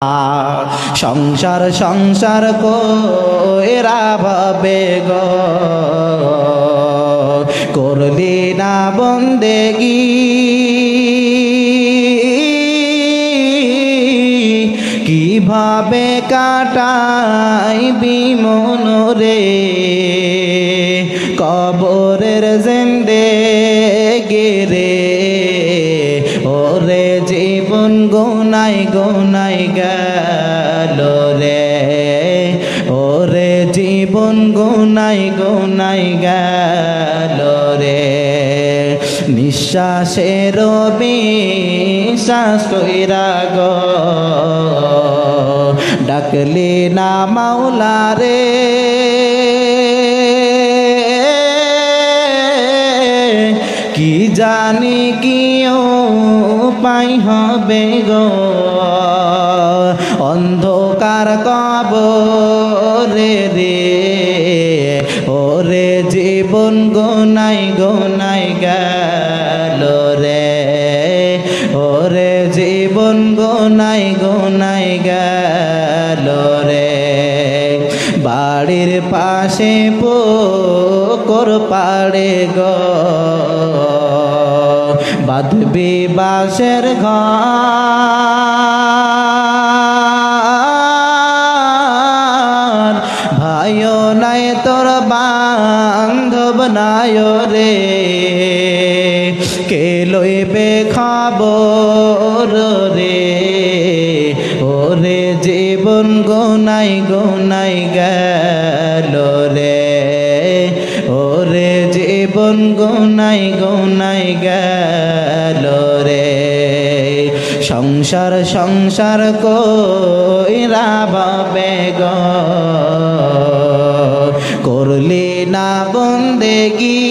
সংসার সংসার কইরা ভাবে গো করলি না বন্দেগি কিভাবে কাটাইবি মনরে কবরের জিন্দেগি রে ওরে জীবন গোনাই গোনাই গেল রে ওরে জীবন গোনাই গোনাই গেল রে নিঃশ্বাসের বিশ্বাস কইরা গো ডাকলি না মাওলা রে কি জানি কি উপায় হবে গো অন্ধকার কবরে রে ওরে জীবন গোনাই গোনাই গেল রে ওরে জীবন গোনাই গোনাই গেল রে বাড়ির পাশে পুকুর পাড়ে গো বাঁধবি বাঁশের ঘর ভাইও নাই তোর বান্ধব নাই রে কে লইবে খবর রে ওরে জীবন গোনাই গোনাই গেল রে ওরে জীবন গোনাই গোনাই গেল রে সংসার সংসার কইরা ভাবে গো করলি না বন্দেগি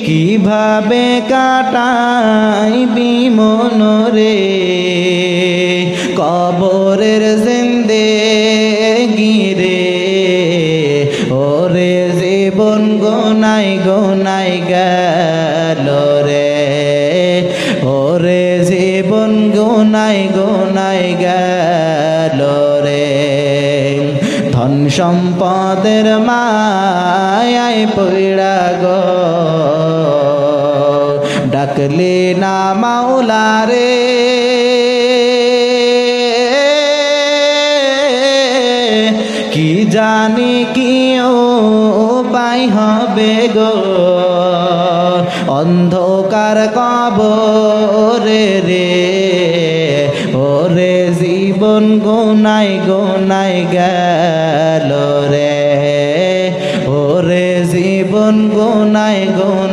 কিভাবে কাটাইবি মনরে কবরের জিন্দেগি রে ওরে জীবন গোনাই গোনাই গেল রে ওরে জীবন গোনাই গোনাই গেল রে ধন সম্পদের মায়ায় পইড়া গো ডাকলি না মাওলা রে কি জানি কি উপায় হবে গো অন্ধকার কবরে রে ওরে জীবন গোনাই গোনাই গেল রে ওরে জীবন গোনাই গোনাই